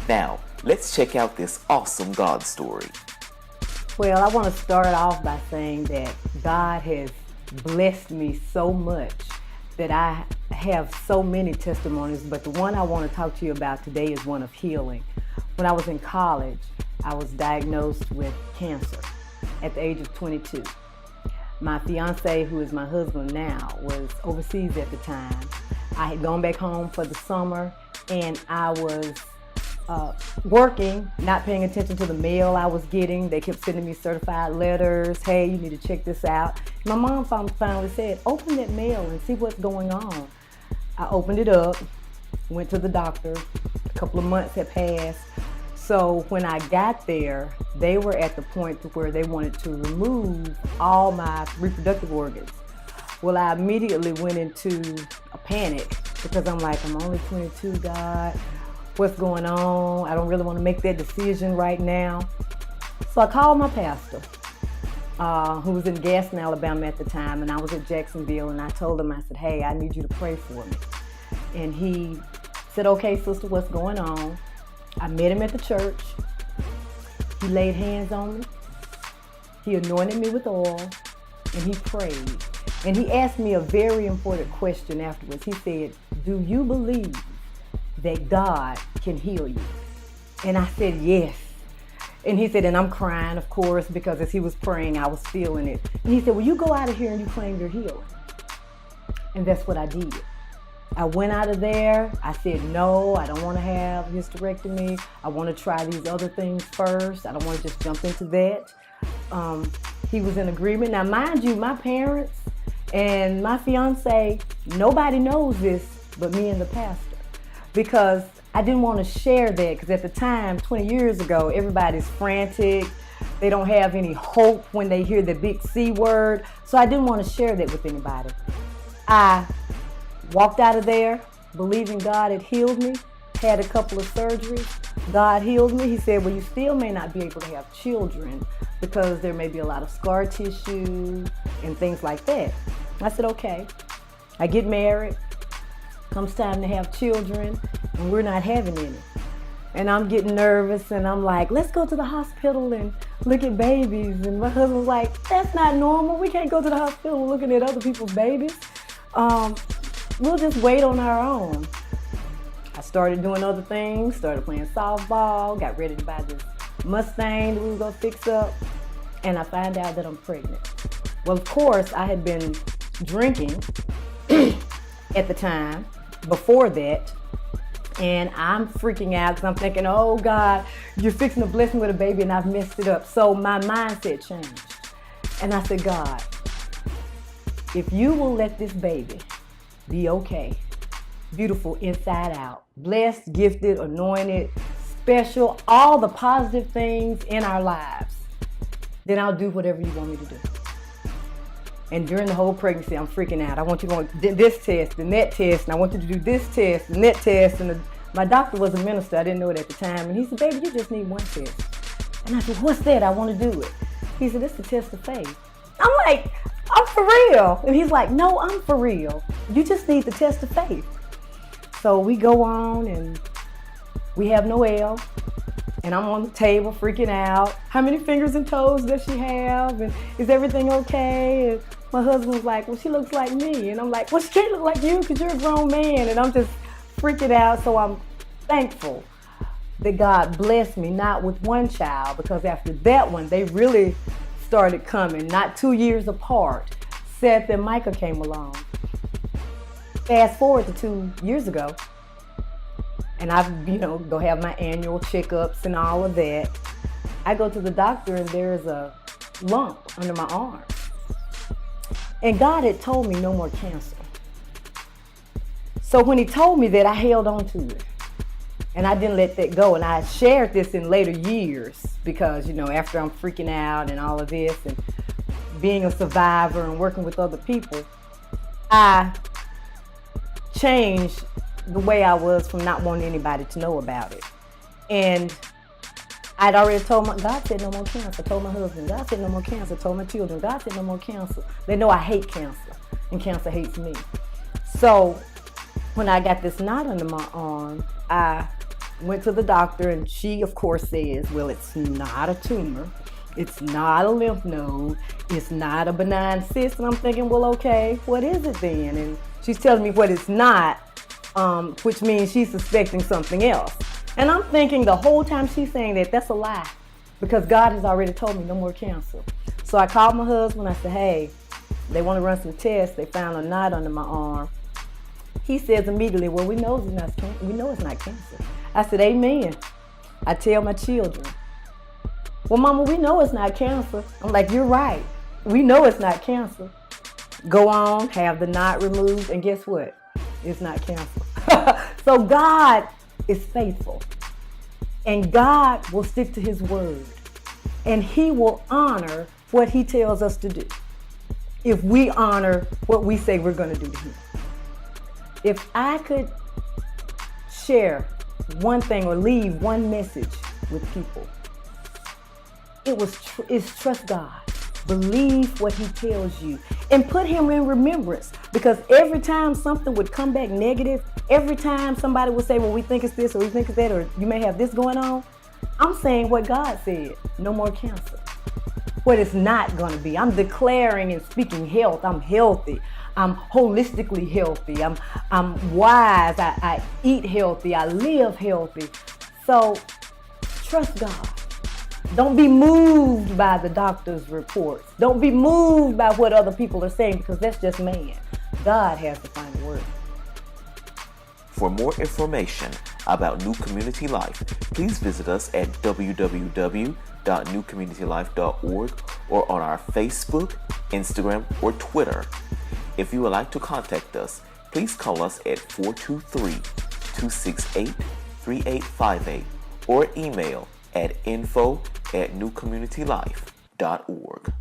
Now, let's check out this awesome God story. Well, I want to start off by saying that God has blessed me so much that I have so many testimonies, but the one I want to talk to you about today is one of healing. When I was in college, I was diagnosed with cancer at the age of 22. My fiance, who is my husband now, was overseas at the time. I had gone back home for the summer, and I was working, not paying attention to the mail I was getting. They kept sending me certified letters. Hey, you need to check this out. My mom finally said, open that mail and see what's going on. I opened it up, went to the doctor. A couple of months had passed. So when I got there, they were at the point to where they wanted to remove all my reproductive organs. Well, I immediately went into a panic because I'm like, I'm only 22, God. What's going on? I don't really want to make that decision right now. So I called my pastor, who was in Gaston, Alabama at the time, and I was at Jacksonville, and I told him, I said, hey, I need you to pray for me. And he said, okay, sister, what's going on? I met him at the church. He laid hands on me. He anointed me with oil, and he prayed. And he asked me a very important question afterwards. He said, do you believe that God can heal you? And I said, yes. And he said, and I'm crying, of course, because as he was praying, I was feeling it. And he said, well, you go out of here and you claim your healing. And that's what I did. I went out of there. I said, no, I don't want to have a hysterectomy. I want to try these other things first. I don't want to just jump into that. He was in agreement. Now, mind you, my parents and my fiance, nobody knows this but me and the pastor. Because I didn't want to share that, because at the time, 20 years ago, everybody's frantic. They don't have any hope when they hear the big C word. So I didn't want to share that with anybody. I walked out of there believing God had healed me, had a couple of surgeries. God healed me. He said, well, you still may not be able to have children because there may be a lot of scar tissue and things like that. I said, okay. I get married. Comes time to have children, and we're not having any. And I'm getting nervous, and I'm like, let's go to the hospital and look at babies. And my husband's like, that's not normal. We can't go to the hospital looking at other people's babies. We'll just wait on our own. I started doing other things, started playing softball, got ready to buy this Mustang that we were gonna fix up, and I find out that I'm pregnant. Well, of course, I had been drinking at the time, before that, and I'm freaking out because I'm thinking, oh God, you're fixing to bless me with a baby and I've messed it up. So my mindset changed. And I said, God, if you will let this baby be okay, beautiful inside out, blessed, gifted, anointed, special, all the positive things in our lives, then I'll do whatever you want me to do. And during the whole pregnancy, I'm freaking out. I want you to do this test and that test, and I want you to do this test and that test. And my doctor was a minister. I didn't know it at the time. And he said, baby, you just need one test. And I said, what's that? I want to do it. He said, it's the test of faith. I'm like, I'm for real. And he's like, no, I'm for real. You just need the test of faith. So we go on, and we have Noelle. And I'm on the table freaking out. How many fingers and toes does she have? And is everything okay? And my husband's like, well, she looks like me. And I'm like, well, she can't look like you because you're a grown man. And I'm just freaking out. So I'm thankful that God blessed me, not with one child, because after that one, they really started coming, not 2 years apart. Seth and Micah came along. Fast forward to 2 years ago. And I, go have my annual checkups and all of that. I go to the doctor, and there's a lump under my arm. And God had told me no more cancer. So when he told me that, I held on to it. And I didn't let that go. And I shared this in later years because, after I'm freaking out and all of this and being a survivor and working with other people, I changed the way I was from not wanting anybody to know about it. And I'd already told God said no more cancer. I told my husband, God said no more cancer. I told my children, God said no more cancer. They know I hate cancer, and cancer hates me. So when I got this knot under my arm, I Went to the doctor, and she, of course, says, well, it's not a tumor. It's not a lymph node. It's not a benign cyst. And I'm thinking, well, okay, what is it then? And she's telling me what it's not, which means she's suspecting something else. And I'm thinking the whole time she's saying that, that's a lie, because God has already told me no more cancer. So I called my husband. I said, hey, they want to run some tests. They found a knot under my arm. He says immediately, well, we know it's not cancer. I said, amen. I tell my children, well, Mama, we know it's not cancer. I'm like, you're right. We know it's not cancer. Go on, have the knot removed, and guess what? It's not cancer. So God is faithful, and God will stick to his word, and he will honor what he tells us to do if we honor what we say we're going to do to him. If I could share one thing or leave one message with people, it's trust God. Believe what he tells you and put him in remembrance, because every time something would come back negative, every time somebody would say, well, we think it's this or we think it's that, or you may have this going on, I'm saying what God said, no more cancer. What it's not going to be. I'm declaring and speaking health. I'm healthy. I'm holistically healthy. I'm wise. I eat healthy. I live healthy. So trust God. Don't be moved by the doctor's reports. Don't be moved by what other people are saying, because that's just man. God has the final word. For more information about New Community Life, please visit us at www.newcommunitylife.org or on our Facebook, Instagram, or Twitter. If you would like to contact us, please call us at 423-268-3858 or email at info@newcommunitylife.org.